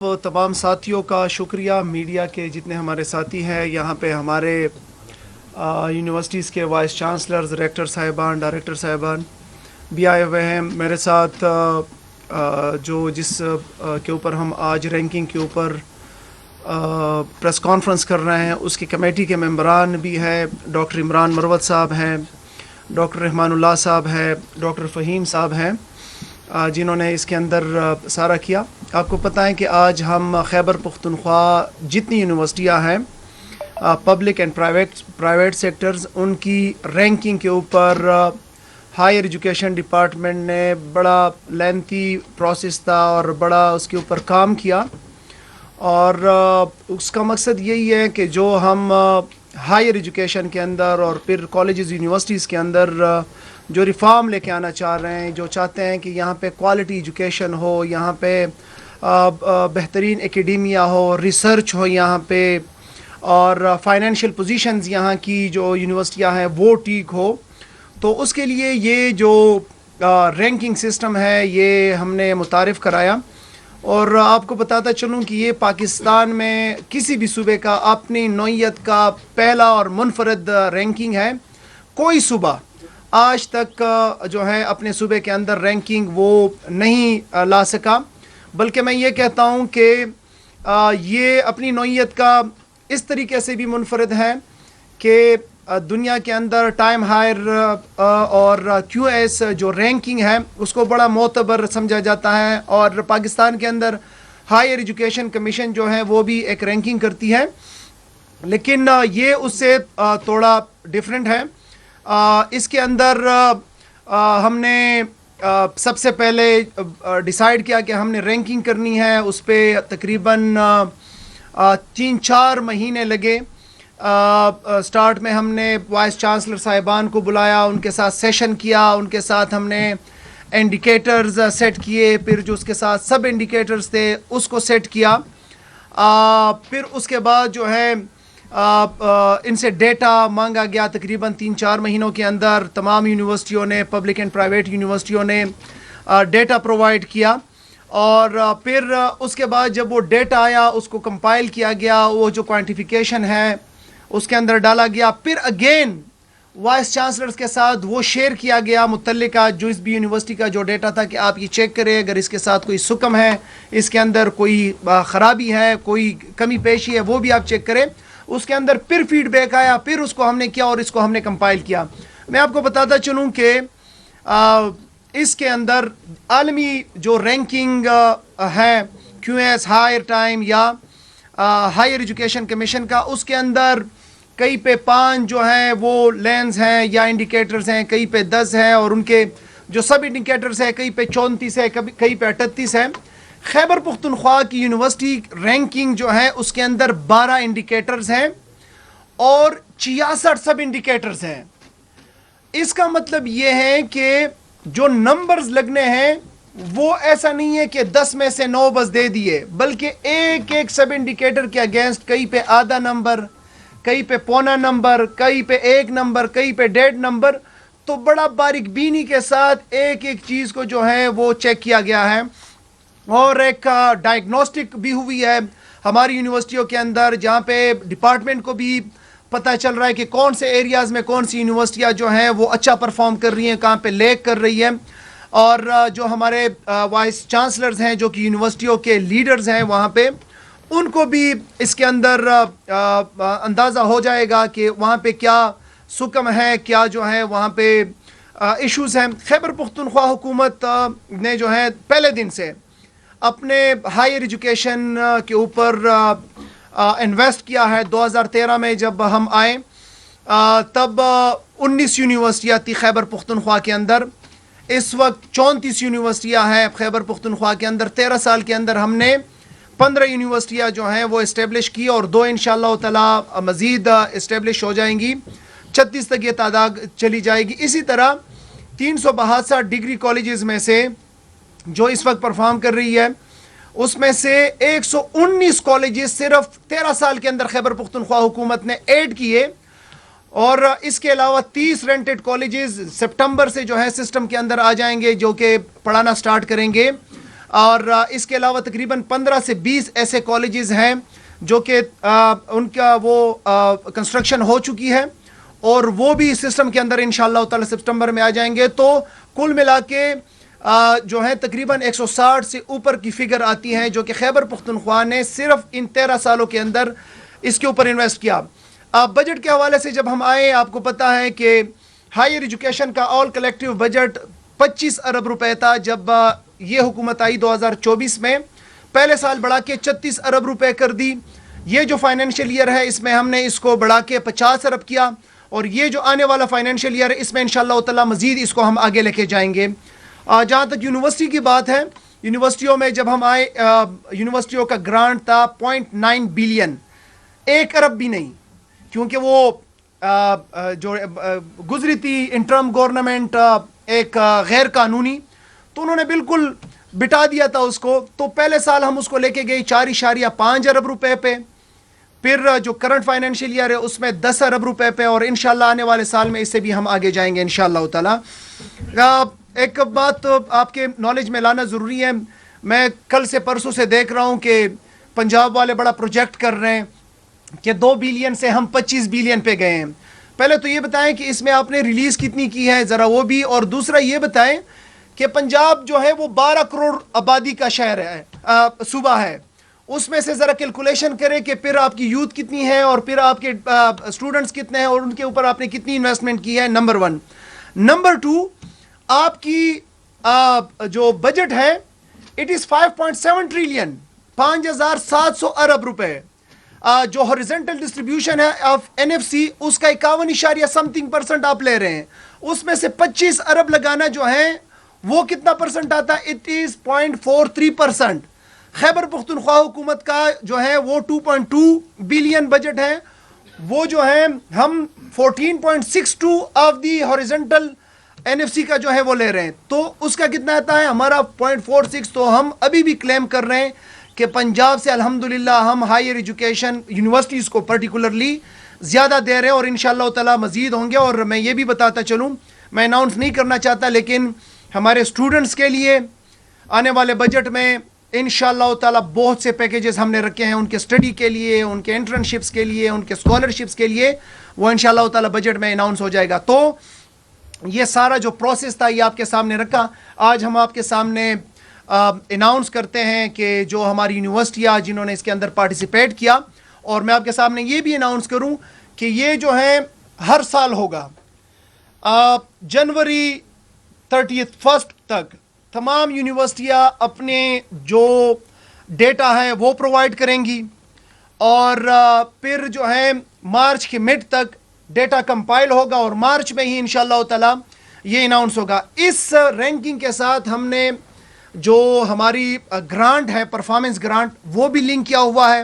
وہ تمام ساتھیوں کا شکریہ، میڈیا کے جتنے ہمارے ساتھی ہیں یہاں پہ، ہمارے یونیورسٹیز کے وائس چانسلرز، ریکٹر صاحبان، ڈائریکٹر صاحبان بھی آئے ہوئے ہیں میرے ساتھ۔ جس کے اوپر ہم آج رینکنگ کے اوپر پریس کانفرنس کر رہے ہیں، اس کی کمیٹی کے ممبران بھی ہیں۔ ڈاکٹر عمران مروت صاحب ہیں، ڈاکٹر رحمان اللہ صاحب ہیں، ڈاکٹر فہیم صاحب ہیں، جنہوں نے اس کے اندر سارا کیا۔ آپ کو پتہ ہے کہ آج ہم خیبر پختونخوا جتنی یونیورسٹیاں ہیں، پبلک اینڈ پرائیویٹ سیکٹرز، ان کی رینکنگ کے اوپر ہائر ایجوکیشن ڈپارٹمنٹ نے بڑا لینتھی پروسیس تھا اور بڑا اس کے اوپر کام کیا، اور اس کا مقصد یہی ہے کہ جو ہم ہائر ایجوکیشن کے اندر اور پھر کالجز یونیورسٹیز کے اندر جو ریفارم لے کے آنا چاہ رہے ہیں، جو چاہتے ہیں کہ یہاں پہ کوالٹی ایجوکیشن ہو، یہاں پہ بہترین اکیڈیمیا ہو، ریسرچ ہو یہاں پہ، اور فائنینشیل پوزیشنز یہاں کی جو یونیورسٹیاں ہیں وہ ٹھیک ہو، تو اس کے لیے یہ جو رینکنگ سسٹم ہے یہ ہم نے متعارف کرایا۔ اور آپ کو بتاتا چلوں کہ یہ پاکستان میں کسی بھی صوبے کا اپنی نوعیت کا پہلا اور منفرد رینکنگ ہے۔ کوئی صوبہ آج تک جو ہے اپنے صوبے کے اندر رینکنگ وہ نہیں لا سکا، بلکہ میں یہ کہتا ہوں کہ یہ اپنی نوعیت کا اس طریقے سے بھی منفرد ہے کہ دنیا کے اندر ٹائم ہائر اور کیو ایس جو رینکنگ ہے اس کو بڑا معتبر سمجھا جاتا ہے، اور پاکستان کے اندر ہائر ایجوکیشن کمیشن جو ہے وہ بھی ایک رینکنگ کرتی ہے، لیکن یہ اس سے تھوڑا ڈیفرنٹ ہے۔ اس کے اندر ہم نے سب سے پہلے ڈیسائیڈ کیا کہ ہم نے رینکنگ کرنی ہے، اس پہ تقریباً 3-4 مہینے لگے۔ سٹارٹ میں ہم نے وائس چانسلر صاحبان کو بلایا، ان کے ساتھ سیشن کیا، ان کے ساتھ ہم نے انڈیکیٹرز سیٹ کیے، پھر جو اس کے ساتھ سب انڈیکیٹرز تھے اس کو سیٹ کیا، پھر اس کے بعد جو ہے ان سے ڈیٹا مانگا گیا۔ تقریباً 3-4 مہینوں کے اندر تمام یونیورسٹیوں نے، پبلک اینڈ پرائیویٹ یونیورسٹیوں نے ڈیٹا پرووائڈ کیا، اور پھر اس کے بعد جب وہ ڈیٹا آیا اس کو کمپائل کیا گیا، وہ جو کوانٹیفیکیشن ہے اس کے اندر ڈالا گیا، پھر اگین وائس چانسلرز کے ساتھ وہ شیئر کیا گیا متعلقہ جو اس بھی یونیورسٹی کا جو ڈیٹا تھا کہ آپ یہ چیک کریں، اگر اس کے ساتھ کوئی سکم ہے، اس کے اندر کوئی خرابی ہے، کوئی کمی پیشی ہے، وہ بھی آپ چیک کریں۔ اس کے اندر پھر فیڈ بیک آیا، پھر اس کو ہم نے کیا اور اس کو ہم نے کمپائل کیا۔ میں آپ کو بتاتا چلوں کہ اس کے اندر عالمی جو رینکنگ ہے کیو ایس ہائر ٹائم یا ہائر ایجوکیشن کمیشن کا، اس کے اندر کئی پہ 5 جو ہیں وہ لینز ہیں یا انڈیکیٹرز ہیں، کئی پہ 10 ہیں، اور ان کے جو سب انڈیکیٹرز ہیں کئی پہ 34 ہے، کئی پہ 38 ہے۔ خیبر پختونخوا کی یونیورسٹی رینکنگ جو ہے اس کے اندر 12 انڈیکیٹرز ہیں اور 66 سب انڈیکیٹرز ہیں۔ اس کا مطلب یہ ہے کہ جو نمبرز لگنے ہیں وہ ایسا نہیں ہے کہ 10 میں سے 9 بس دے دیے، بلکہ ایک ایک سب انڈیکیٹر کے اگینسٹ کئی پہ آدھا نمبر، کئی پہ پونا نمبر، کئی پہ 1 نمبر، کئی پہ 1.5 نمبر، تو بڑا باریک بینی کے ساتھ ایک ایک چیز کو جو ہے وہ چیک کیا گیا ہے، اور ایک ڈائگنوسٹک بھی ہوئی ہے ہماری یونیورسٹیوں کے اندر، جہاں پہ ڈپارٹمنٹ کو بھی پتہ چل رہا ہے کہ کون سے ایریاز میں کون سی یونیورسٹیاں جو ہیں وہ اچھا پرفارم کر رہی ہیں، کہاں پہ لیک کر رہی ہے، اور جو ہمارے وائس چانسلرز ہیں جو کہ یونیورسٹیوں کے لیڈرز ہیں وہاں پہ، ان کو بھی اس کے اندر اندازہ ہو جائے گا کہ وہاں پہ کیا سکم ہے، کیا جو ہے وہاں پہ ایشوز ہیں۔ خیبر پختونخوا حکومت نے جو ہے پہلے دن سے اپنے ہائر ایجوکیشن کے اوپر انویسٹ کیا ہے۔ 2013 میں جب ہم آئے تب 19 یونیورسٹیاں تھی خیبر پختونخوا کے اندر، اس وقت 34 یونیورسٹیاں ہیں خیبر پختونخوا کے اندر۔ 13 سال کے اندر ہم نے 15 یونیورسٹیاں جو ہیں وہ اسٹیبلش کی، اور 2 انشاءاللہ تعالی مزید اسٹیبلش ہو جائیں گی، 36 تک یہ تعداد چلی جائے گی۔ اسی طرح 362 ڈگری کالجز میں سے جو اس وقت پرفارم کر رہی ہے، اس میں سے 119 کالجز صرف 13 سال کے اندر خیبر پختونخوا حکومت نے ایڈ کیے، اور اس کے علاوہ 30 رینٹڈ کالجز سپٹمبر سے جو ہے سسٹم کے اندر آ جائیں گے، جو کہ پڑھانا سٹارٹ کریں گے۔ اور اس کے علاوہ تقریباً 15 سے 20 ایسے کالجز ہیں جو کہ ان کا وہ کنسٹرکشن ہو چکی ہے اور وہ بھی اس سسٹم کے اندر انشاءاللہ تعالی سپٹمبر میں آ جائیں گے. تو کل ملا کے جو ہے تقریباً 160 سے اوپر کی فگر آتی ہیں جو کہ خیبر پختونخوا نے صرف ان 13 سالوں کے اندر اس کے اوپر انویسٹ کیا. بجٹ کے حوالے سے جب ہم آئے, آپ کو پتہ ہے کہ ہائر ایجوکیشن کا آل کلیکٹیو بجٹ 25 ارب روپے تھا جب یہ حکومت آئی 2024 میں. پہلے سال بڑھا کے 36 ارب روپے کر دی. یہ جو فائنینشیل ایئر ہے اس میں ہم نے اس کو بڑھا کے 50 ارب کیا, اور یہ جو آنے والا فائنینشیل ایئر ہے اس میں انشاءاللہ تعالی مزید اس کو ہم آگے لے کے جائیں گے. جہاں تک یونیورسٹی کی بات ہے, یونیورسٹیوں میں جب ہم آئے یونیورسٹیوں کا گرانٹ تھا 0.9 بلین, 1 ارب بھی نہیں, کیونکہ وہ جو گزری تھی انٹرم گورنمنٹ ایک غیر قانونی, تو انہوں نے بالکل بٹا دیا تھا اس کو. تو پہلے سال ہم اس کو لے کے گئے 4.5 ارب روپے پہ, پھر جو کرنٹ فائنینشیل ایئر ہے اس میں 10 ارب روپے پہ, اور انشاءاللہ آنے والے سال میں اس سے بھی ہم آگے جائیں گے انشاءاللہ تعالی. ایک بات آپ کے نالج میں لانا ضروری ہے, میں کل سے پرسوں سے دیکھ رہا ہوں کہ پنجاب والے بڑا پروجیکٹ کر رہے ہیں کہ 2 بلین سے ہم 25 بلین پہ گئے ہیں. پہلے تو یہ بتائیں کہ اس میں آپ نے ریلیز کتنی کی ہے ذرا وہ بھی, اور دوسرا یہ بتائیں کہ پنجاب جو ہے وہ 12 کروڑ آبادی کا شہر ہے, صوبہ ہے. اس میں سے ذرا کیلکولیشن کرے کہ پھر آپ کی یوتھ کتنی ہے اور پھر آپ کے اسٹوڈنٹس کتنے ہیں اور ان کے اوپر آپ نے کتنی انویسٹمنٹ کی ہے, نمبر 1. نمبر 2, آپ کی جو بجٹ ہے اٹ از 5.7 ٹریلین, 5700 ارب روپے. جو ہاریزونٹل ڈسٹریبیوشن ہے آف NFC اس کا 51% آپ لے رہے ہیں. اس میں سے 25 ارب لگانا جو ہے وہ کتنا پرسنٹ آتا ہے, اٹ از 0.43%. خیبر پختونخوا حکومت کا جو ہے وہ 2.2 بلین بجٹ ہے, وہ جو ہے ہم 14.62 آف دی ہاریزونٹل NFC کا جو ہے وہ لے رہے ہیں. تو اس کا کتنا آتا ہے ہمارا 0.46. تو ہم ابھی بھی کلیم کر رہے ہیں کہ پنجاب سے الحمدللہ ہم ہائر ایجوکیشن یونیورسٹیز کو پرٹیکولرلی زیادہ دے رہے ہیں, اور انشاءاللہ تعالی مزید ہوں گے. اور میں یہ بھی بتاتا چلوں, میں اناؤنس نہیں کرنا چاہتا, لیکن ہمارے اسٹوڈنٹس کے لیے آنے والے بجٹ میں انشاءاللہ تعالی بہت سے پیکیجز ہم نے رکھے ہیں ان کے اسٹڈی کے لیے, ان کے انٹرنشپس کے لیے, ان کے اسکالرشپس کے لیے, وہ انشاءاللہ تعالی بجٹ میں اناؤنس ہو جائے گا. تو یہ سارا جو پروسیس تھا یہ آپ کے سامنے رکھا. آج ہم آپ کے سامنے اناؤنس کرتے ہیں کہ جو ہماری یونیورسٹیاں جنہوں نے اس کے اندر پارٹیسپیٹ کیا, اور میں آپ کے سامنے یہ بھی اناؤنس کروں کہ یہ جو ہے ہر سال ہوگا. جنوری 31 تک تمام یونیورسٹیاں اپنے جو ڈیٹا ہے وہ پرووائڈ کریں گی, اور پھر جو ہے مارچ کے مڈ تک ڈیٹا کمپائل ہوگا, اور مارچ میں ہی انشاءاللہ تعالی یہ اناؤنس ہوگا. اس رینکنگ کے ساتھ ہم نے جو ہماری گرانٹ ہے پرفارمنس گرانٹ وہ بھی لنک کیا ہوا ہے.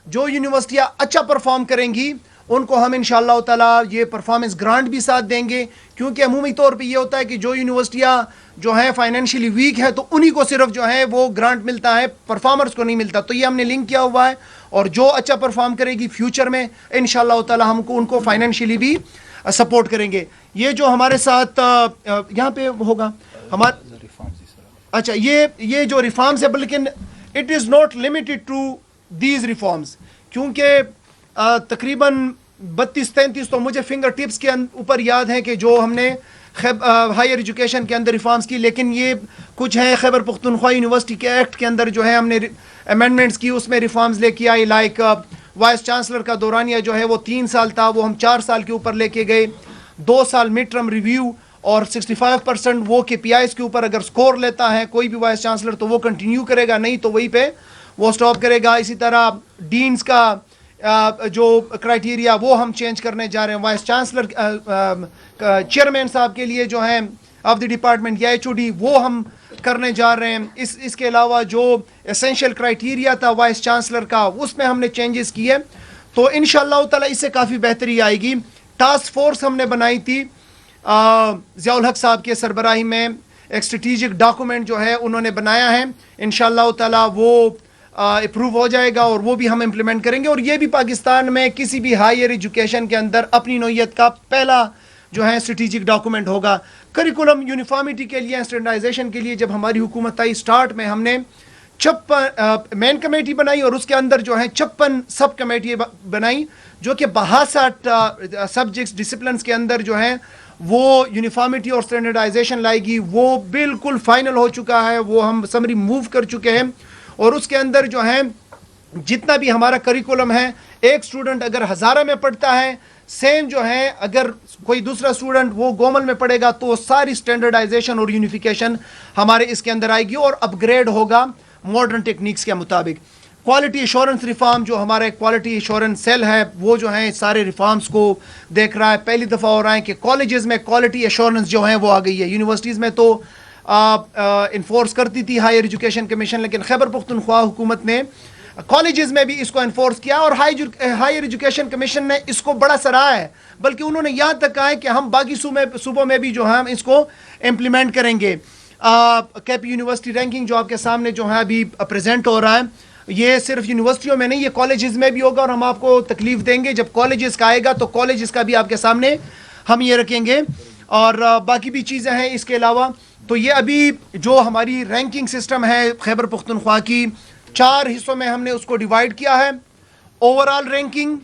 جو یونیورسٹیاں اچھا پرفارم کریں گی ان کو ہم انشاءاللہ تعالی یہ پرفارمنس گرانٹ بھی ساتھ دیں گے, کیونکہ عمومی طور پہ یہ ہوتا ہے کہ جو یونیورسٹیاں جو ہیں فائنینشلی ویک ہے تو انہی کو صرف جو ہے وہ گرانٹ ملتا ہے, پرفارمرز کو نہیں ملتا. تو یہ ہم نے لنک کیا ہوا ہے, اور جو اچھا پرفارم کرے گی فیوچر میں انشاءاللہ تعالی ہم کو ان کو فائنینشلی بھی سپورٹ کریں گے. یہ جو ہمارے ساتھ یہاں پہ ہوگا اچھا یہ جو ریفارمز ہے, بلکہ it is not limited to these reforms, کیونکہ تقریباً 32-33 تو مجھے فنگر ٹپس کے اوپر یاد ہیں کہ جو ہم نے ہائر ایجوکیشن کے اندر ریفارمز کی, لیکن یہ کچھ ہیں خیبر پختونخوا یونیورسٹی کے ایکٹ کے اندر جو ہے ہم نے امینڈمنٹس کی, اس میں ریفارمز لے کے آئی. لائک وائس چانسلر کا دورانیہ جو ہے وہ 3 سال تھا, وہ ہم 4 سال کے اوپر لے کے گئے. 2 سال مڈ ٹرم ریویو, اور 65% وہ KPIs کے اوپر اگر سکور لیتا ہے کوئی بھی وائس چانسلر تو وہ کنٹینیو کرے گا, نہیں تو وہی پہ وہ سٹاپ کرے گا. اسی طرح ڈینز کا جو کرائٹیریا وہ ہم چینج کرنے جا رہے ہیں. وائس چانسلر چیئرمین صاحب کے لیے جو ہیں آف دی ڈپارٹمنٹ یا HOD وہ ہم کرنے جا رہے ہیں. اس کے علاوہ جو اسینشیل کرائٹیریا تھا وائس چانسلر کا اس میں ہم نے چینجز کیے. تو انشاءاللہ تعالی اس سے کافی بہتری آئے گی. ٹاسک فورس ہم نے بنائی تھی ضیاء الحق صاحب کے سربراہی میں, ایک اسٹریٹجک ڈاکومنٹ جو ہے انہوں نے بنایا ہے. انشاءاللہ تعالی وہ اپروو ہو جائے گا اور وہ بھی ہم امپلیمنٹ کریں گے. اور یہ بھی پاکستان میں کسی بھی ہائر ایجوکیشن کے اندر اپنی نوعیت کا پہلا جو ہے اسٹریٹجک ڈاکومنٹ ہوگا. کریکولم یونیفارمٹی کے لیے, اسٹینڈرڈائزیشن کے لیے جب ہماری حکومت آئی اسٹارٹ میں ہم نے 56 مین کمیٹی بنائی اور اس کے اندر جو ہے 56 سب کمیٹی بنائی جو کہ 62 سبجیکٹس ڈسپلنس کے اندر جو ہیں وہ یونیفارمٹی اور اسٹینڈرڈائزیشن لائے گی. وہ بالکل فائنل ہو چکا ہے, وہ ہم سمری موو کر چکے ہیں. اور اس کے اندر جو ہے جتنا بھی ہمارا کریکولم ہے, ایک اسٹوڈنٹ اگر ہزارہ میں پڑھتا ہے, سیم جو ہے اگر کوئی دوسرا اسٹوڈنٹ وہ گومل میں پڑھے گا تو ساری اسٹینڈرڈائزیشن اور یونیفیکیشن ہمارے اس کے اندر آئے گی اور اپ گریڈ ہوگا ماڈرن ٹیکنیکس کے مطابق. کوالٹی ایشورنس ریفارم جو ہمارا کوالٹی ایشورنس سیل ہے وہ جو ہیں سارے ریفارمز کو دیکھ رہا ہے. پہلی دفعہ ہو رہا ہے کہ کالجز میں کوالٹی ایشورنس جو ہیں وہ آ گئی ہے. یونیورسٹیز میں تو انفورس کرتی تھی ہائر ایجوکیشن کمیشن, لیکن خیبر پختونخوا حکومت نے کالجز میں بھی اس کو انفورس کیا اور ہائر ایجوکیشن کمیشن نے اس کو بڑا سراہا ہے, بلکہ انہوں نے یہاں تک کہا ہے کہ ہم باقی صوبوں میں بھی جو ہے ہم اس کو امپلیمنٹ کریں گے. کے پی یونیورسٹی رینکنگ جو آپ کے سامنے جو ہے ابھی پریزنٹ ہو رہا ہے, یہ صرف یونیورسٹیوں میں نہیں, یہ کالجز میں بھی ہوگا اور ہم آپ کو تکلیف دیں گے. جب کالجز کا آئے گا تو کالجز کا بھی آپ کے سامنے ہم یہ رکھیں گے اور باقی بھی چیزیں ہیں اس کے علاوہ. تو یہ ابھی جو ہماری رینکنگ سسٹم ہے خیبر پختونخوا کی 4 حصوں میں ہم نے اس کو ڈیوائیڈ کیا ہے. اوور آل رینکنگ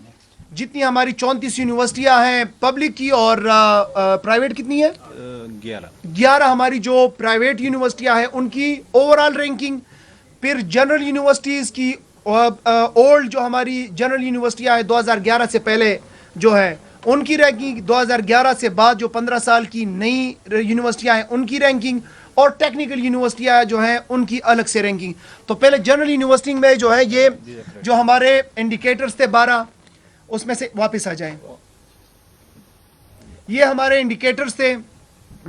جتنی ہماری 34 یونیورسٹیاں ہیں پبلک کی اور پرائیویٹ کتنی ہے 11 ہماری جو پرائیویٹ یونیورسٹیاں ہیں ان کی اوور آل رینکنگ. پھر جنرل یونیورسٹیز کی اولڈ جو ہماری جنرل یونیورسٹیاں ہیں 2011 سے پہلے جو ہے ان کی رینکنگ, 2011 سے بعد جو 15 سال کی نئی یونیورسٹیاں ہیں ان کی رینکنگ, اور ٹیکنیکل یونیورسٹیاں جو ہیں ان کی الگ سے رینکنگ. تو پہلے جنرل یونیورسٹی میں جو ہے یہ جو ہمارے انڈیکیٹرز تھے 12 اس میں سے واپس آ جائیں, یہ ہمارے انڈیکیٹرز تھے.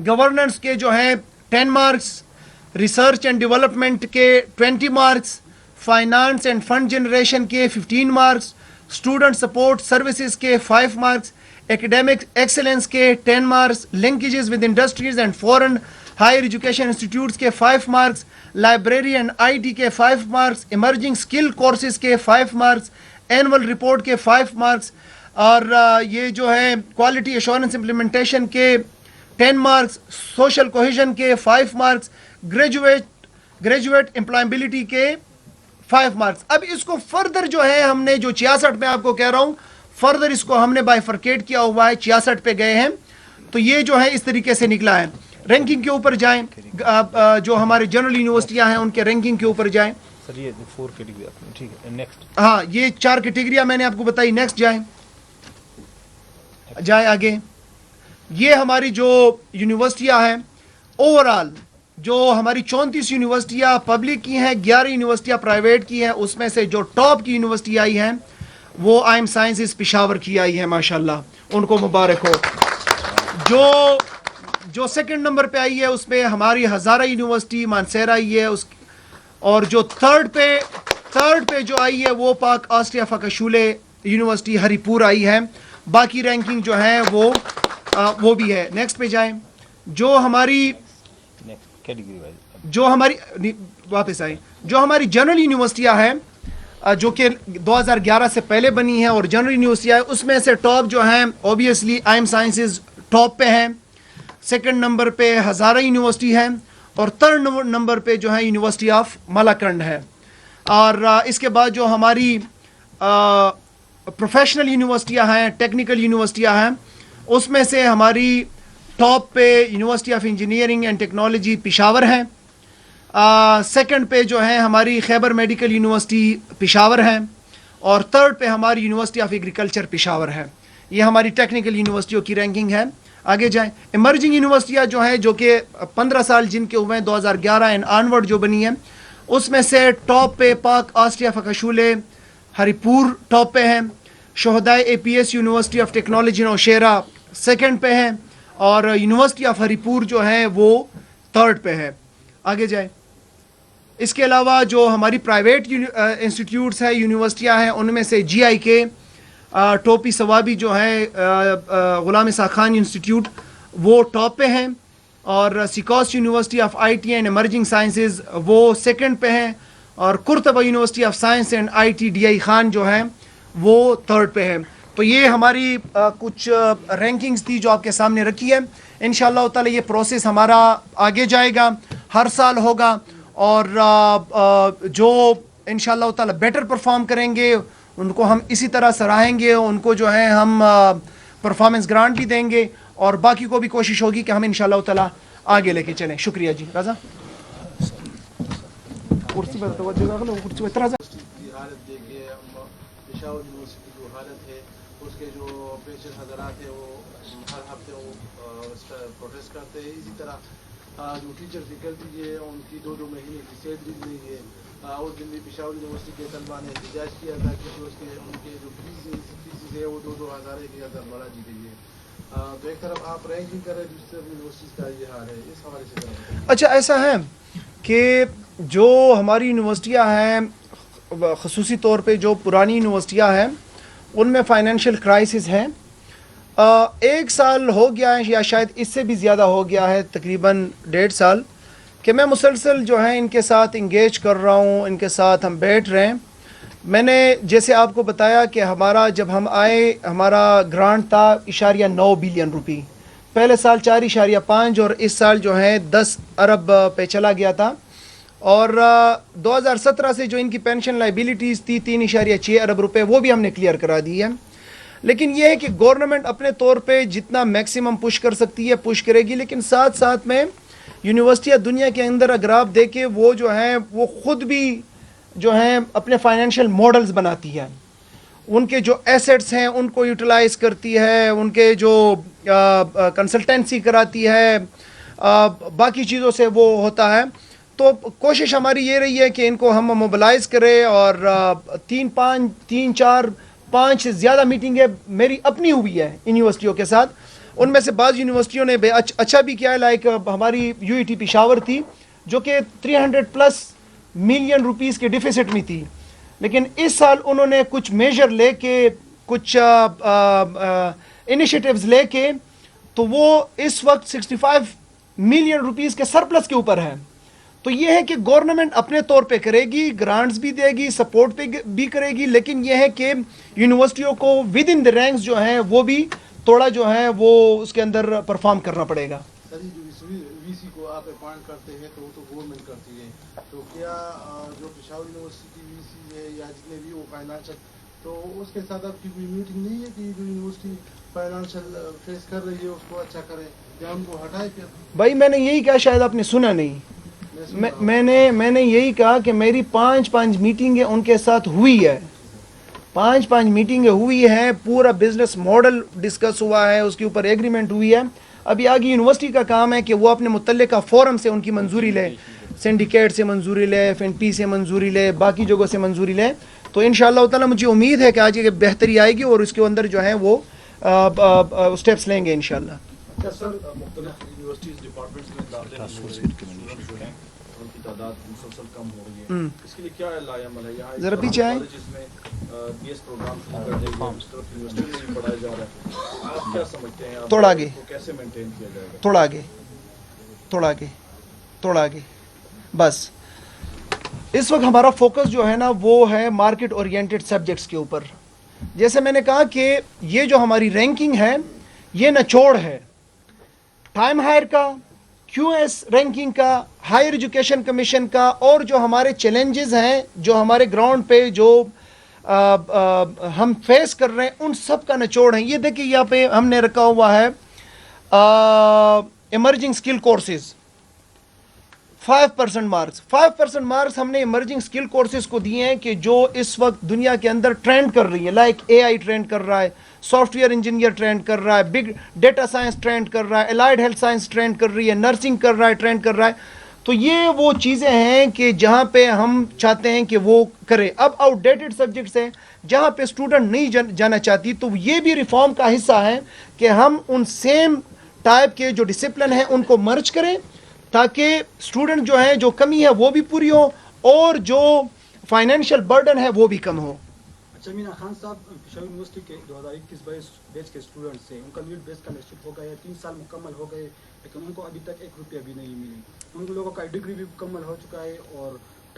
گورننس کے جو ہیں 10 مارکس, ریسرچ اینڈ ڈیولپمنٹ کے 20 marks, finance and fund generation کے 15 مارکس, اسٹوڈنٹ سپورٹ سروسز کے 5 مارکس, ایکیڈیمک ایکسلنس کے 10 marks, linkages with industries and foreign higher education institutes کے 5 marks, library and I T کے 5 مارکس, ایمرجنگ اسکل کورسز کے 5 marks, annual report کے 5 marks, اور یہ جو ہے کوالٹی ایشورنس امپلیمنٹیشن کے 10 مارکس, سوشل کوہیژن کے 5 مارکس, گریجویٹ امپلائبلٹی کے 5 مارکس. اب اس کو فردر جو ہے ہم نے جو 66 میں آپ کو کہہ رہا ہوں فردر اس کو ہم نے بائیفرکیٹ کیا ہوا ہے, 66 پہ گئے ہیں. تو یہ جو ہے اس طریقے سے نکلا ہے. رینکنگ کے اوپر جائیں, جو ہمارے جنرل یونیورسٹیاں ہیں ان کے رینکنگ کے اوپر جائیں. سر یہ 4 کیٹیگری ٹھیک ہے, نیکسٹ. ہاں یہ 4 کیٹیگریاں میں نے آپ کو بتائی. نیکسٹ جائیں آگے. یہ ہماری جو یونیورسٹیاں ہیں اوور آل جو ہماری 34 یونیورسٹیاں پبلک کی ہیں, 11 یونیورسٹیاں پرائیویٹ کی ہیں, اس میں سے جو ٹاپ کی یونیورسٹی آئی ہیں وہ آئی ایم سائنسز پشاور کی آئی ہے, ماشاءاللہ ان کو مبارک ہو. جو سیکنڈ نمبر پہ آئی ہے اس میں ہماری ہزارہ یونیورسٹی مانسیرا آئی ہے, اور جو تھرڈ پہ جو آئی ہے وہ پاک آسٹریا فکشولے یونیورسٹی ہری پور آئی ہے. باقی رینکنگ جو ہے وہ بھی ہے. نیکسٹ پہ جائیں. جو ہماری واپس آئیں جو ہماری جنرل یونیورسٹیاں ہیں جو کہ 2011 سے پہلے بنی ہیں اور جنرل یونیورسٹی ہے, اس میں سے ٹاپ جو ہیں obviously I am sciences top پہ ہیں, سیکنڈ نمبر پہ ہزارہ یونیورسٹی ہے, اور تھرڈ نمبر پہ جو ہے یونیورسٹی آف ملاکنڈ ہے. اور اس کے بعد جو ہماری پروفیشنل یونیورسٹیاں ہیں, ٹیکنیکل یونیورسٹیاں ہیں, اس میں سے ہماری ٹاپ پہ university of engineering and technology Peshawar ہے. سیکنڈ پہ جو ہے ہماری خیبر میڈیکل یونیورسٹی پشاور ہے, اور تھرڈ پہ ہماری یونیورسٹی آف ایگریکلچر پشاور ہے. یہ ہماری ٹیکنیکل یونیورسٹیوں کی رینکنگ ہے. آگے جائیں. ایمرجنگ یونیورسٹیاں جو ہیں جو کہ 15 سال جن کے ہوئے ہیں 2011 اینڈ آنورڈ جو بنی ہیں, اس میں سے ٹاپ پہ پاک آسٹریا فکشولے ہری پور ٹاپ پہ ہیں, شہدائے A P S university of technology Nowshera second پہ ہیں, اور یونیورسٹی آف ہری پور جو ہے وہ تھرڈ پہ ہے. آگے جائیں. اس کے علاوہ جو ہماری پرائیویٹ انسٹیٹیوٹس ہیں یونیورسٹیاں ہیں ان میں سے جی آئی کے ٹوپی ثوابی جو ہے غلام اسحاق خان انسٹیٹیوٹ وہ ٹاپ پہ ہیں, اور سیکوس university of I T and emerging sciences وہ سیکنڈ پہ ہیں, اور Qurtuba university of science and I T D I Khan جو ہے وہ تھرڈ پہ ہے. تو یہ ہماری کچھ رینکنگز تھی جو آپ کے سامنے رکھی ہے. انشاءاللہ تعالی یہ پروسیس ہمارا آگے جائے گا, ہر سال ہوگا, اور جو انشاءاللہ تعالی بیٹر پرفارم کریں گے ان کو ہم اسی طرح سراہیں گے, ان کو جو ہے ہم پرفارمنس گرانٹ بھی دیں گے, اور باقی کو بھی کوشش ہوگی کہ ہم انشاءاللہ تعالی آگے لے کے چلیں. شکریہ جی. رضا کرسی پر توجہ کرو, کرسی پر رضا. کی حالت دیکھیے, پشاور یونیورسٹی کی جو حالت ہے, اس کے جو پیشنٹ حضرات ہیں وہ ہر ہفتے وہ اس کا پروٹیسٹ کرتے ہیں. اسی طرح جو ٹیچر فیکلٹی ہے ان کی 2 مہینے کی سیلری نہیں ہے. اس دن بھی پشاور یونیورسٹی کے طلبا نے احتجاج کیا تھا کہ جو ان کے جو فیس ہے وہ 2,000 بڑھا دی گئی ہے. تو ایک طرف آپ رینکنگ کر رہے ہیں, دوسری طرف یونیورسٹیز کا یہ حال ہے. اس حوالے سے اچھا ایسا ہے کہ جو ہماری یونیورسٹیاں ہیں, خصوصی طور پہ جو پرانی یونیورسٹیاں ہیں, ان میں فائنینشیل کرائسس ہیں. 1 سال ہو گیا ہے یا شاید اس سے بھی زیادہ ہو گیا ہے, تقریباً 1.5 سال, کہ میں مسلسل جو ہے ان کے ساتھ انگیج کر رہا ہوں, ان کے ساتھ ہم بیٹھ رہے ہیں. میں نے جیسے آپ کو بتایا کہ ہمارا جب ہم آئے ہمارا گرانٹ تھا 0.9 بلین روپی, پہلے سال 4.5 اور اس سال جو ہے 10 ارب پہ چلا گیا تھا. اور 2017 سے جو ان کی پینشن لائبلٹیز تھی 3.6 ارب روپے, وہ بھی ہم نے کلیئر کرا دی ہے. لیکن یہ ہے کہ گورنمنٹ اپنے طور پہ جتنا میکسیمم پش کر سکتی ہے پش کرے گی, لیکن ساتھ ساتھ میں یونیورسٹیاں دنیا کے اندر اگر آپ دیکھیں وہ جو ہیں وہ خود بھی جو ہیں اپنے فائنینشیل ماڈلز بناتی ہے, ان کے جو ایسٹس ہیں ان کو یوٹیلائز کرتی ہے, ان کے جو کنسلٹنسی کراتی ہے, باقی چیزوں سے وہ ہوتا ہے. تو کوشش ہماری یہ رہی ہے کہ ان کو ہم موبلائز کریں, اور 3-4-5 سے زیادہ میٹنگیں میری اپنی ہوئی ہے یونیورسٹیوں کے ساتھ. ان میں سے بعض یونیورسٹیوں نے اچھا بھی کیا ہے, لائک ہماری UET پشاور تھی جو کہ 300+ ملین روپیز کے ڈیفیسٹ میں تھی, لیکن اس سال انہوں نے کچھ میجر لے کے, کچھ انیشیٹیوز لے کے, تو وہ اس وقت 65 ملین روپیز کے سرپلس کے اوپر ہے. تو یہ ہے کہ گورنمنٹ اپنے طور پہ کرے گی, گرانٹس بھی دے گی, سپورٹ پہ بھی کرے گی, لیکن یہ ہے کہ یونیورسٹیوں کو ود ان دا رینکس جو ہیں وہ بھی تھوڑا جو ہے وہ اس کے اندر پرفارم کرنا پڑے گا. سر جو وی سی کو آپ اپوائنٹ کرتے ہیں تو وہ تو گورنمنٹ کرتی ہے, تو کیا جو پشاور یونیورسٹی کی وی سی ہے یا جتنے بھی وہ فائنانشل, تو اس کے ساتھ آپ کی کوئی میٹنگ نہیں ہے کہ جو یونیورسٹی فائنانشل فیس کر رہی ہے اس کو اچھا کرے یا ان کو ہٹائے؟ پھر بھائی میں نے یہی کہا, شاید آپ نے سنا نہیں, میں نے یہی کہا کہ میری 5 میٹنگیں ان کے ساتھ ہوئی ہے, 5 میٹنگیں ہوئی ہیں, پورا بزنس ماڈل ڈسکس ہوا ہے, اس کے اوپر ایگریمنٹ ہوئی ہے. ابھی آگے یونیورسٹی کا کام ہے کہ وہ اپنے متعلقہ فورم سے ان کی منظوری لے, سنڈیکیٹ سے منظوری لے, FNP سے منظوری لے, باقی جگہوں سے منظوری لے. تو انشاءاللہ تعالی مجھے امید ہے کہ آج یہ بہتری آئے گی اور اس کے اندر جو ہے وہ اسٹیپس لیں گے انشاءاللہ. سر مختلف یونیورسٹیز ڈپارٹمنٹس میں داخلے جو ہیں ان کی تعداد مسلسل کم ہو رہی ہے, اس کے لیے کیا لایا عمل ہے؟ یہاں ذرا پیچھے آئیں. جس میں BS پروگرام شروع کر دیا گیا, اس طرف یونیورسٹی میں بھی پڑھایا جا رہا ہے, آپ کیا سمجھتے ہیں تھوڑا آگے, کیسے مینٹین کیا جائے گا؟ تھوڑا آگے بس. اس وقت ہمارا فوکس جو ہے نا وہ ہے مارکیٹ اورینٹڈ سبجیکٹس کے اوپر. جیسے میں نے کہا کہ یہ جو ہماری رینکنگ ہے یہ نچوڑ ہے ٹائم ہائر کا, QS رینکنگ کا, ہائر ایجوکیشن کمیشن کا, اور جو ہمارے چیلنجز ہیں جو ہمارے گراؤنڈ پہ جو ہم فیس کر رہے ہیں ان سب کا نچوڑ ہے. یہ دیکھیں یہاں پہ ہم نے رکھا ہوا ہے emerging skill courses 5% marks. 5% marks ہم نے ایمرجنگ اسکل کورسز کو دیے ہیں کہ جو اس وقت دنیا کے اندر ٹرینڈ کر رہی ہے, لائک AI ٹرینڈ کر رہا ہے, سافٹ ویئر انجینئر ٹرینڈ کر رہا ہے, بگ ڈیٹا سائنس ٹرینڈ کر رہا ہے, الائڈ ہیلتھ سائنس ٹرینڈ کر رہی ہے, نرسنگ کر رہا ہے, ٹرینڈ کر رہا ہے. تو یہ وہ چیزیں ہیں کہ جہاں پہ ہم چاہتے ہیں کہ وہ کرے. اب آؤٹ ڈیٹڈ سبجیکٹس ہیں جہاں پہ اسٹوڈنٹ نہیں جانا چاہتی, تو یہ بھی ریفارم کا حصہ ہے کہ ہم ان سیم ٹائپ کے جو ڈسپلن ہیں ان کو مرج کریں تاکہ اسٹوڈنٹ جو ہیں جو کمی ہے وہ بھی پوری ہو اور جو فائنینشیل برڈن ہے وہ بھی کم ہو. اچھا مینا خان صاحب, پشاور یونیورسٹی کے 2021-22 بیچ کے اسٹوڈنٹس ہیں, ان کا نیٹ بیس اسکالرشپ ہو گیا ہے, 3 سال مکمل ہو گئے, لیکن ان کو ابھی تک 1 روپیہ بھی نہیں ملی. ان لوگوں کا ڈگری بھی مکمل ہو چکا ہے اور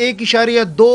1.2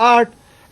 8